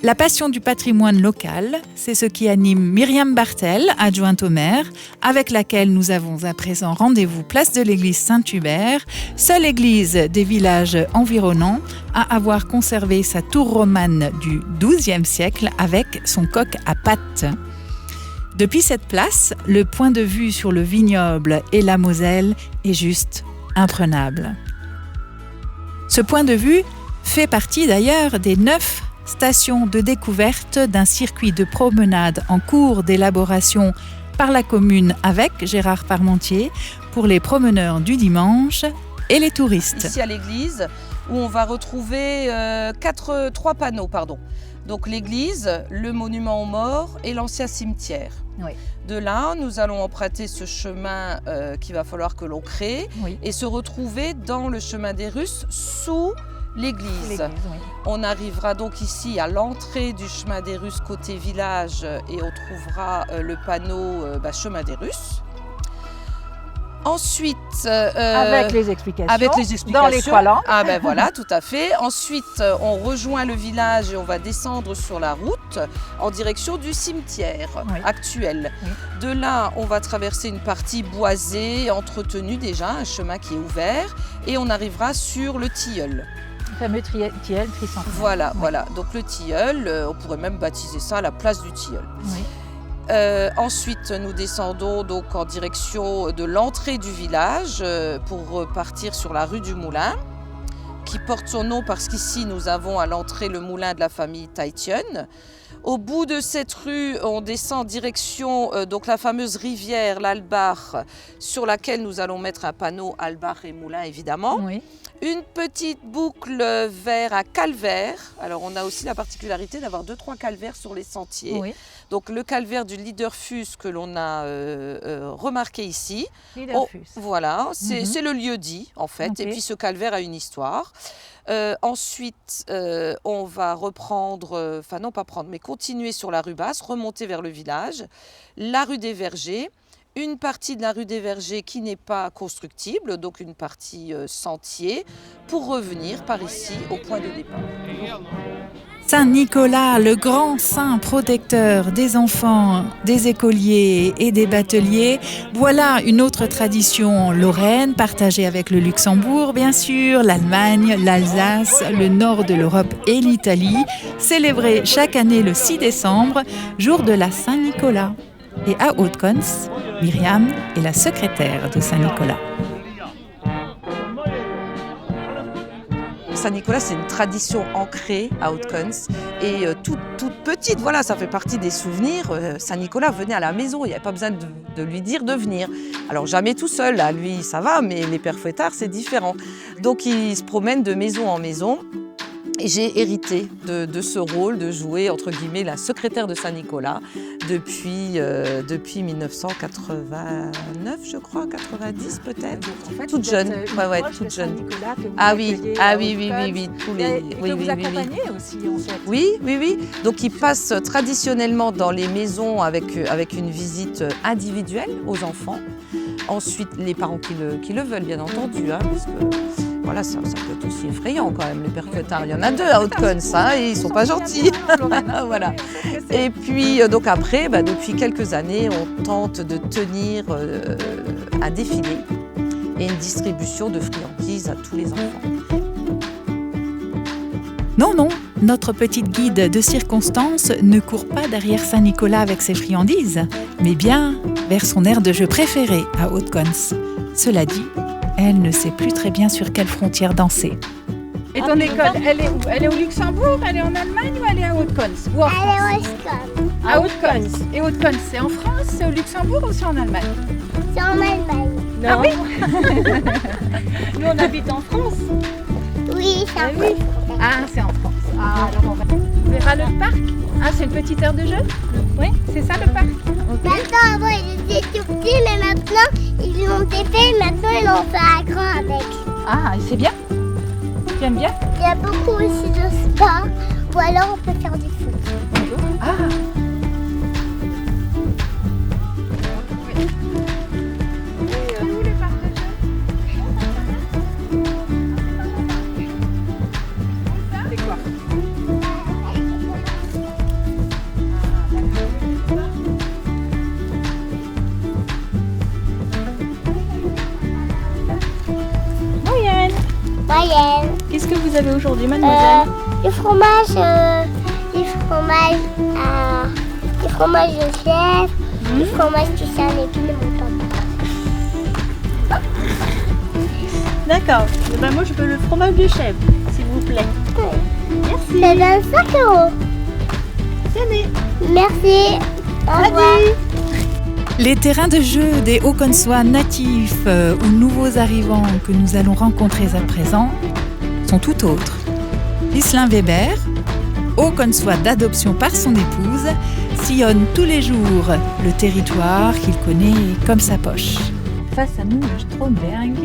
La passion du patrimoine local, c'est ce qui anime Myriam Bartel, adjointe au maire, avec laquelle nous avons à présent rendez-vous place de l'église Saint-Hubert, seule église des villages environnants à avoir conservé sa tour romane du XIIe siècle avec son coq à pattes. Depuis cette place, le point de vue sur le vignoble et la Moselle est juste imprenable. Ce point de vue fait partie d'ailleurs des 9 stations de découverte d'un circuit de promenade en cours d'élaboration par la commune avec Gérard Parmentier pour les promeneurs du dimanche et les touristes. Ici à l'église, où on va retrouver 3 panneaux. Donc l'église, le monument aux morts et l'ancien cimetière. Oui. De là, nous allons emprunter ce chemin qu'il va falloir que l'on crée et se retrouver dans le chemin des Russes sous l'église. Oui. On arrivera donc ici à l'entrée du chemin des Russes côté village et on trouvera le panneau chemin des Russes. Ensuite, avec les explications. Dans les 3 langues. Ah ben voilà, tout à fait. Ensuite, on rejoint le village et on va descendre sur la route en direction du cimetière actuel. Oui. De là, on va traverser une partie boisée, entretenue déjà, un chemin qui est ouvert, et on arrivera sur le tilleul. Le fameux tilleul tricentenaire. Voilà. Donc le tilleul, on pourrait même baptiser ça la place du tilleul. Oui. Ensuite, nous descendons donc en direction de l'entrée du village pour partir sur la rue du Moulin, qui porte son nom parce qu'ici nous avons à l'entrée le moulin de la famille Taïtion. Au bout de cette rue, on descend en direction donc la fameuse rivière, l'Albar, sur laquelle nous allons mettre un panneau Albar et Moulin évidemment. Oui. Une petite boucle vers à calvaire. Alors on a aussi la particularité d'avoir 2-3 calvaires sur les sentiers. Oui. Donc le calvaire du Liederfus que l'on a remarqué ici. Liederfus. Voilà, c'est le lieu dit en fait. Okay. Et puis ce calvaire a une histoire. Ensuite, on va reprendre, continuer sur la rue basse, remonter vers le village, la rue des Vergers. Une partie de la rue des Vergers qui n'est pas constructible, donc une partie sentier, pour revenir par ici au point de départ. Saint Nicolas, le grand saint protecteur des enfants, des écoliers et des bateliers, voilà une autre tradition lorraine partagée avec le Luxembourg, bien sûr, l'Allemagne, l'Alsace, le nord de l'Europe et l'Italie, célébrée chaque année le 6 décembre, jour de la Saint-Nicolas. Et à Haute-Cons, Myriam est la secrétaire de Saint-Nicolas. Saint-Nicolas, c'est une tradition ancrée à Haute-Cons et toute petite, voilà, ça fait partie des souvenirs. Saint-Nicolas venait à la maison, il n'y avait pas besoin de lui dire de venir. Alors jamais tout seul, là, lui ça va, mais les pères fouettards c'est différent. Donc il se promène de maison en maison. Et j'ai hérité de ce rôle de jouer, entre guillemets, la secrétaire de Saint-Nicolas depuis 1989, je crois, 90 peut-être. En fait, toute jeune. Toute jeune. Oui. Tous les... vous accompagnez aussi, en fait. Oui. Donc, ils passent traditionnellement dans les maisons avec une visite individuelle aux enfants. Ensuite, les parents qui le veulent, bien entendu, parce que... Voilà, ça peut être aussi effrayant quand même, les pères fouettards. Il y en a 2 à Haute-Cons, et ils ne sont pas gentils. Voilà. Et puis, donc après, depuis quelques années, on tente de tenir un défilé et une distribution de friandises à tous les enfants. Non, notre petite guide de circonstance ne court pas derrière Saint-Nicolas avec ses friandises, mais bien vers son aire de jeu préféré à Haute-Cons. Cela dit, elle ne sait plus très bien sur quelle frontière danser. Et ton école, elle est où? Elle est au Luxembourg, elle est en Allemagne ou elle est à Haute-Cons? Elle est à Haute-Cons. À Haute-Cons. Et Haute-Cons, c'est en France, c'est au Luxembourg ou c'est en Allemagne? C'est en Allemagne. Ah oui. Nous, on habite en France. Oui, c'est en France. Ah, c'est en France. Ah, alors on verra le parc. Ah, c'est une petite aire de jeu? Oui, c'est ça le parc. Okay. Maintenant, avant, il était tout petit, mais maintenant, ils l'ont défait, maintenant, ils l'ont fait à grand avec. Ah, c'est bien? Tu aimes bien? Il y a beaucoup aussi de sport, ou alors on peut faire du foot. Ah! que vous avez aujourd'hui, mademoiselle? Du fromage, du fromage de chèvre, du fromage qui s'en épine de mon papa. D'accord. Eh ben, moi, je veux le fromage de chèvre, s'il vous plaît. Merci. C'est 25 €. Tenez. Merci. Au revoir. Les terrains de jeu des Haut-Consois natifs ou nouveaux arrivants que nous allons rencontrer à présent sont tout autres. Ghislain Weber, Haut-Consois d'adoption par son épouse, sillonne tous les jours le territoire qu'il connaît comme sa poche. Face à nous, le Stromberg.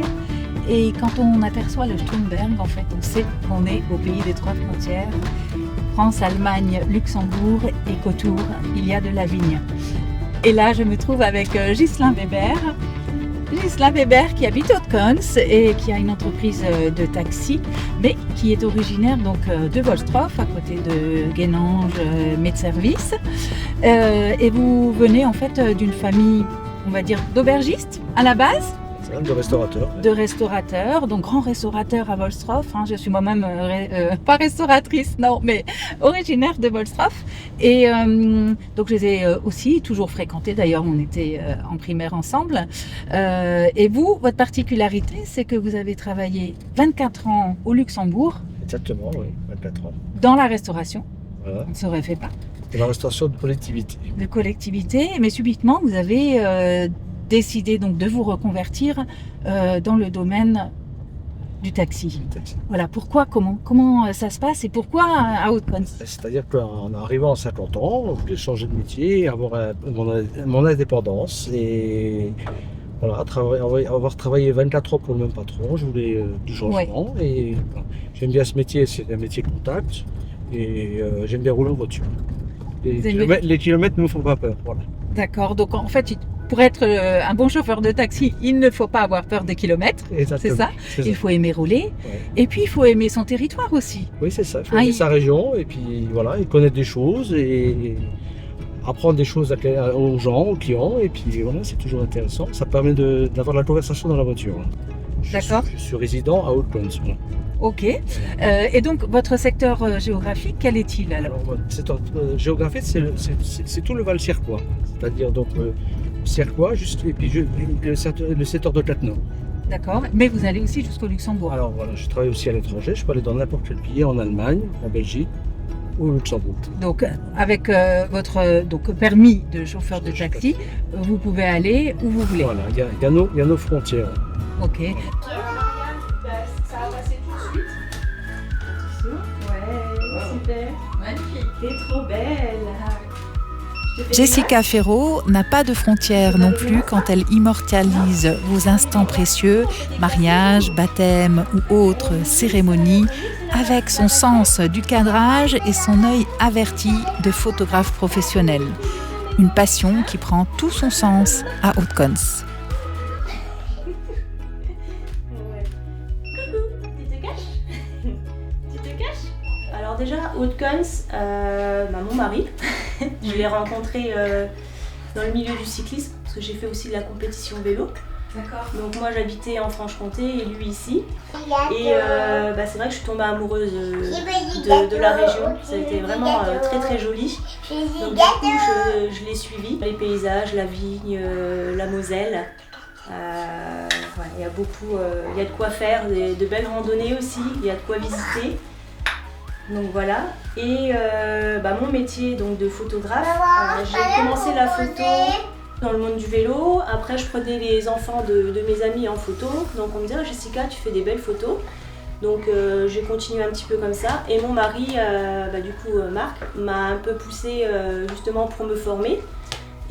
Et quand on aperçoit le Stromberg, en fait, on sait qu'on est au pays des trois frontières. France, Allemagne, Luxembourg et qu'autour, il y a de la vigne. Et là, je me trouve avec Ghislain Weber. Ghislain Weber qui habite Haute-Cons et qui a une entreprise de taxi, mais qui est originaire donc de Volstroff, à côté de Guénange, Medservice. Et vous venez en fait d'une famille, on va dire, d'aubergistes à la base. De restaurateurs. De restaurateurs, donc grand restaurateur à Volstroff. Je suis moi-même pas restauratrice, non, mais originaire de Volstroff. Et donc je les ai aussi toujours fréquentés. D'ailleurs, on était en primaire ensemble. Et vous, votre particularité, c'est que vous avez travaillé 24 ans au Luxembourg. Exactement, oui, 24 ans. Dans la restauration. Voilà. On ne se refait pas. De la restauration de collectivité. De collectivité, mais subitement, vous avez décidé donc de vous reconvertir dans le domaine du taxi. Voilà, pourquoi, comment ça se passe et pourquoi à Haute-Cons? C'est-à-dire qu'en arrivant à 50 ans, je voulais changer de métier, avoir mon indépendance et voilà, avoir travaillé 24 ans pour le même patron, je voulais du changement. Ouais. Et j'aime bien ce métier, c'est un métier contact et j'aime bien rouler en voiture. Les kilomètres ne me font pas peur. Voilà. D'accord, donc en fait, pour être un bon chauffeur de taxi, il ne faut pas avoir peur des kilomètres, c'est ça. Il faut aimer rouler, ouais. Et puis il faut aimer son territoire aussi. Oui, c'est ça, il faut aimer sa région, et puis voilà, et connaître des choses, et apprendre des choses aux gens, aux clients, et puis voilà, c'est toujours intéressant. Ça permet d'avoir la conversation dans la voiture. D'accord. Je suis résident à Haute-Cons. Voilà. Ok. Et donc, votre secteur géographique, quel est-il alors? Votre secteur géographique, c'est tout le Val-Siercois. C'est-à-dire donc Siercois, et puis le secteur de Cattenom. D'accord. Mais vous allez aussi jusqu'au Luxembourg? Alors voilà, je travaille aussi à l'étranger. Je peux aller dans n'importe quel pays, en Allemagne, en Belgique ou au Luxembourg. Donc, avec votre permis de chauffeur de taxi, vous pouvez aller où vous voulez? Voilà, il y a nos frontières. Ok. Ça va passer tout de suite. Attention. Ouais, super. Magnifique. T'es trop belle. Jessica Ferraud n'a pas de frontières non plus quand elle immortalise vos instants précieux, mariage, baptême ou autres cérémonies, avec son sens du cadrage et son œil averti de photographe professionnel. Une passion qui prend tout son sens à Haute-Cons. Alors déjà, Haute-Cons, mon mari, je l'ai rencontré dans le milieu du cyclisme, parce que j'ai fait aussi de la compétition vélo. D'accord. Donc moi j'habitais en Franche-Comté et lui ici. Et c'est vrai que je suis tombée amoureuse de la région. Ça a été vraiment très très joli. Donc du coup je l'ai suivi. Les paysages, la vigne, la Moselle. Il y a beaucoup, il y a de quoi faire, de belles randonnées aussi, il y a de quoi visiter. Donc voilà, et mon métier donc, de photographe, j'ai commencé la photo dans le monde du vélo. Après je prenais les enfants de mes amis en photo, donc on me disait Jessica, tu fais des belles photos. Donc j'ai continué un petit peu comme ça, et mon mari, Marc, m'a un peu poussée justement pour me former.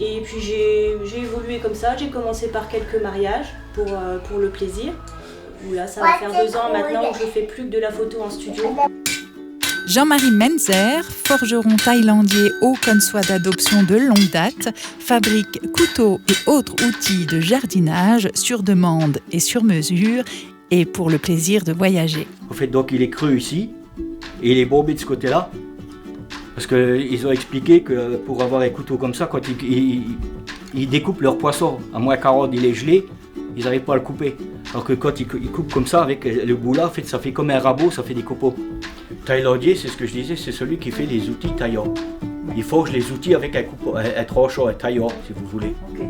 Et puis j'ai évolué comme ça, j'ai commencé par quelques mariages pour le plaisir. Où là ça va faire 2 ans maintenant que je fais plus que de la photo en studio. Jean-Marie Menzer, forgeron thaïlandais haut-consois d'adoption de longue date, fabrique couteaux et autres outils de jardinage sur demande et sur mesure et pour le plaisir de voyager. En fait, donc il est creux ici et il est bombé de ce côté-là. Parce qu'ils ont expliqué que pour avoir un couteau comme ça, quand ils découpent leur poisson à moins 40, il est gelé, ils n'arrivent pas à le couper. Alors que quand ils coupent comme ça, avec le bout là, en fait, ça fait comme un rabot, ça fait des copeaux. Taillandier, c'est ce que je disais, c'est celui qui fait les outils taillants. Il forge les outils avec un tranchant, un tailleur, si vous voulez. Ok.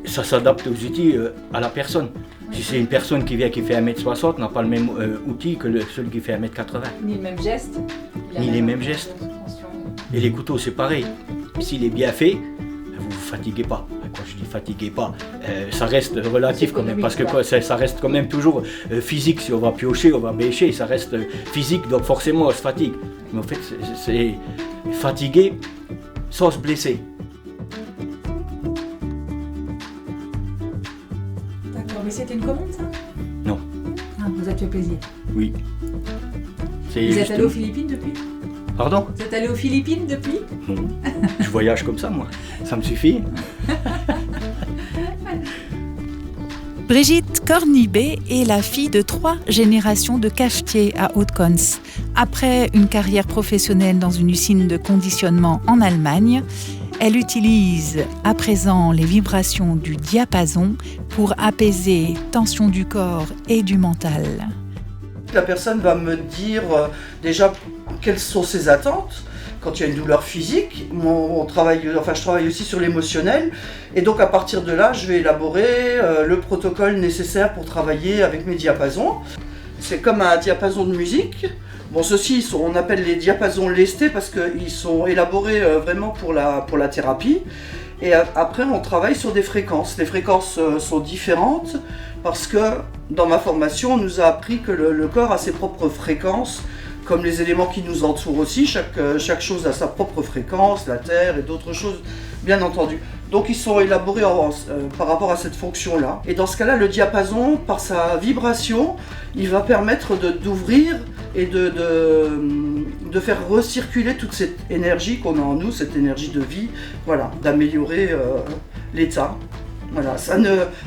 Ça s'adapte aux outils à la personne. Si c'est une personne qui vient qui fait 1m60, n'a pas le même outil que celui qui fait 1m80. Ni le même geste. Ni les mêmes gestes. Et les couteaux, c'est pareil. S'il est bien fait, vous ne vous fatiguez pas. Quand je dis fatiguez pas, ça reste relatif quand même, parce que ça reste quand même toujours physique. Si on va piocher, on va bêcher, ça reste physique, donc forcément on se fatigue. Mais en fait, c'est fatigué sans se blesser. D'accord, mais c'était une commande ça? Non. Ah, vous êtes fait plaisir. Oui. Vous êtes allé aux Philippines depuis? Pardon? Vous êtes allé aux Philippines depuis? Non. Je voyage comme ça, moi. Ça me suffit. Brigitte Cornibet est la fille de 3 générations de cafetiers à Haute-Cons. Après une carrière professionnelle dans une usine de conditionnement en Allemagne, elle utilise à présent les vibrations du diapason pour apaiser tensions du corps et du mental. La personne va me dire déjà quelles sont ses attentes. Quand il y a une douleur physique, je travaille aussi sur l'émotionnel. Et donc à partir de là, je vais élaborer le protocole nécessaire pour travailler avec mes diapasons. C'est comme un diapason de musique. Bon, ceux-ci, on appelle les diapasons lestés parce qu'ils sont élaborés vraiment pour la thérapie. Et après, on travaille sur des fréquences. Les fréquences sont différentes parce que dans ma formation, on nous a appris que le corps a ses propres fréquences, comme les éléments qui nous entourent aussi. Chaque chose a sa propre fréquence, la Terre et d'autres choses, bien entendu. Donc ils sont élaborés par rapport à cette fonction-là. Et dans ce cas-là, le diapason, par sa vibration, il va permettre d'ouvrir et de faire recirculer toute cette énergie qu'on a en nous, cette énergie de vie, voilà, d'améliorer l'état. Voilà,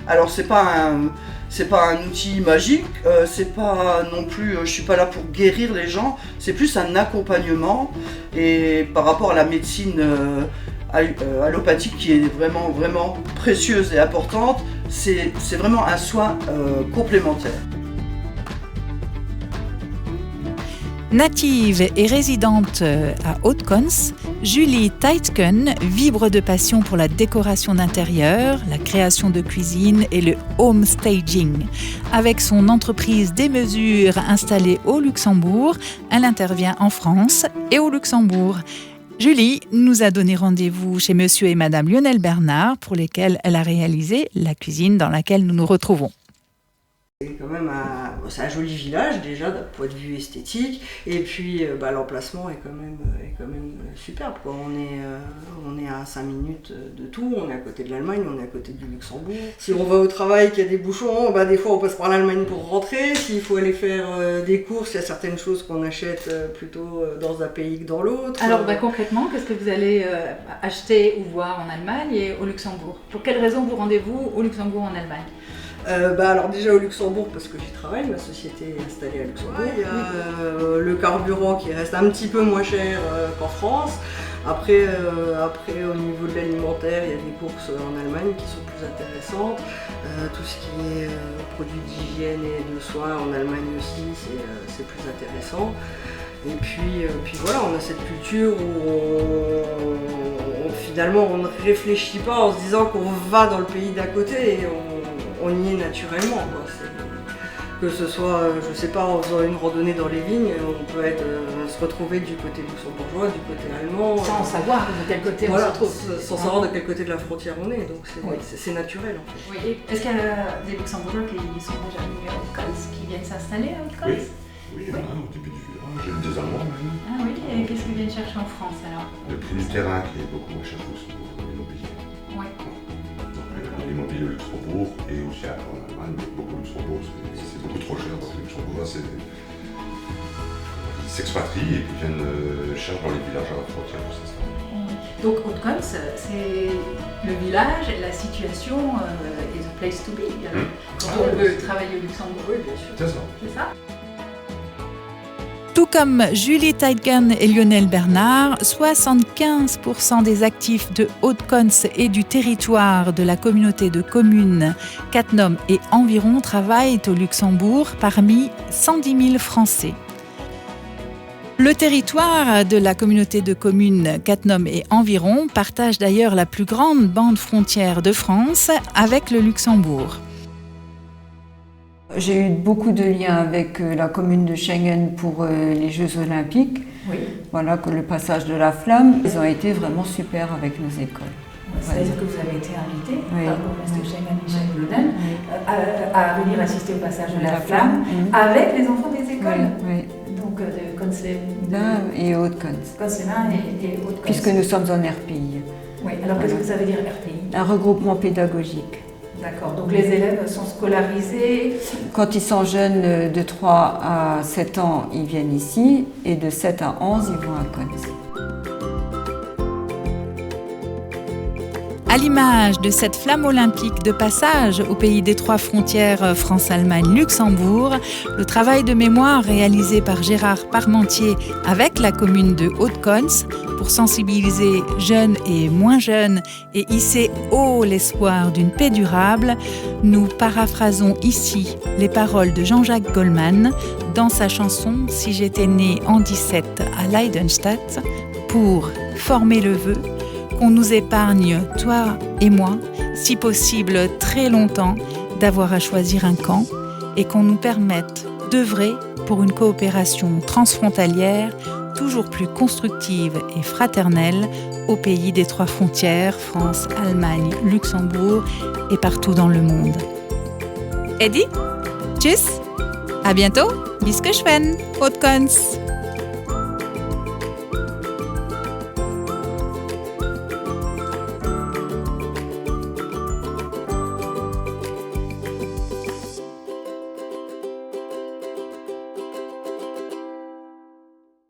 alors c'est pas un outil magique, c'est pas non plus, je suis pas là pour guérir les gens, c'est plus un accompagnement. Et par rapport à la médecine allopathique qui est vraiment, vraiment précieuse et importante, c'est vraiment un soin complémentaire. Native et résidente à Haute-Cons, Julie Teitken vibre de passion pour la décoration d'intérieur, la création de cuisine et le home staging. Avec son entreprise des mesures installée au Luxembourg, elle intervient en France et au Luxembourg. Julie nous a donné rendez-vous chez Monsieur et Madame Lionel Bernard, pour lesquels elle a réalisé la cuisine dans laquelle nous nous retrouvons. C'est quand même un joli village déjà d'un point de vue esthétique, et puis l'emplacement est quand même superbe, quoi. On est à 5 minutes de tout, on est à côté de l'Allemagne, on est à côté du Luxembourg. Si on va au travail, qu'il y a des bouchons, des fois on passe par l'Allemagne pour rentrer. S'il faut aller faire des courses, il y a certaines choses qu'on achète plutôt dans un pays que dans l'autre. Alors concrètement, qu'est-ce que vous allez acheter ou voir en Allemagne et au Luxembourg? Pour quelles raisons vous rendez-vous au Luxembourg ou en Allemagne? Alors déjà au Luxembourg parce que j'y travaille, ma société est installée à Luxembourg. Il y a le carburant qui reste un petit peu moins cher qu'en France. Après au niveau de l'alimentaire, il y a des courses en Allemagne qui sont plus intéressantes. Tout ce qui est produits d'hygiène et de soins en Allemagne aussi, c'est plus intéressant. Et puis voilà, on a cette culture où finalement on ne réfléchit pas en se disant qu'on va dans le pays d'à côté et on y est naturellement, quoi. Que ce soit, je sais pas, en faisant une randonnée dans les vignes, on peut se retrouver du côté luxembourgeois, du côté allemand. Sans savoir de quel côté on se trouve. Sans savoir de quel côté de la frontière on est, donc c'est naturel en fait. Oui. Est-ce qu'il y a des Luxembourgeois qui sont déjà venus à Haute-Cons, qui viennent s'installer à Haute-Cons? Oui, il y en a un au début du village, j'ai des Allemands même. Ah oui, et qu'est-ce qu'ils viennent chercher en France alors? Le prix du terrain qui est beaucoup moins cher pour l'immobilier. Oui. L'immobilier au Luxembourg et aussi en Allemagne, beaucoup au Luxembourg, c'est beaucoup trop cher parce que les Luxembourgeois s'expatrient et puis viennent chercher dans les villages à la frontière pour s'installer. Donc Haute-Cons, c'est le village, la situation is a place to be. Quand on veut travailler au Luxembourg, oui, bien sûr. C'est ça. C'est ça. Tout comme Julie Teitgen et Lionel Bernard, 75% des actifs de Haute-Cons et du territoire de la communauté de communes Cattenom et environ travaillent au Luxembourg parmi 110 000 Français. Le territoire de la communauté de communes Cattenom et environ partage d'ailleurs la plus grande bande frontière de France avec le Luxembourg. J'ai eu beaucoup de liens avec la commune de Schengen pour les Jeux Olympiques. Oui. Voilà, que le passage de la flamme, ils ont été vraiment super avec nos écoles. C'est-à-dire que vous avez été invité par le bourgmestre de Schengen, Michel Bloden, à venir assister au passage de la flamme avec les enfants des écoles. Oui. Donc de Conselin et Haute-Cons. Conselin et Haute-Cons. Puisque nous sommes en RPI. Oui, alors qu'est-ce que ça veut dire RPI? Un regroupement pédagogique. D'accord, donc les élèves sont scolarisés. Quand ils sont jeunes, de 3 à 7 ans, ils viennent ici, et de 7 à 11, ils vont à Cons. À l'image de cette flamme olympique de passage au pays des trois frontières France-Allemagne-Luxembourg, le travail de mémoire réalisé par Gérard Parmentier avec la commune de Haute-Cons pour sensibiliser jeunes et moins jeunes et hisser haut l'espoir d'une paix durable, nous paraphrasons ici les paroles de Jean-Jacques Goldman dans sa chanson « Si j'étais né en 17 à Leidenstadt » pour former le vœu qu'on nous épargne, toi et moi, si possible très longtemps, d'avoir à choisir un camp et qu'on nous permette d'œuvrer pour une coopération transfrontalière toujours plus constructive et fraternelle au pays des trois frontières, France, Allemagne, Luxembourg et partout dans le monde. Eddie, tschüss, à bientôt, bis geschwen, Haute-Cons.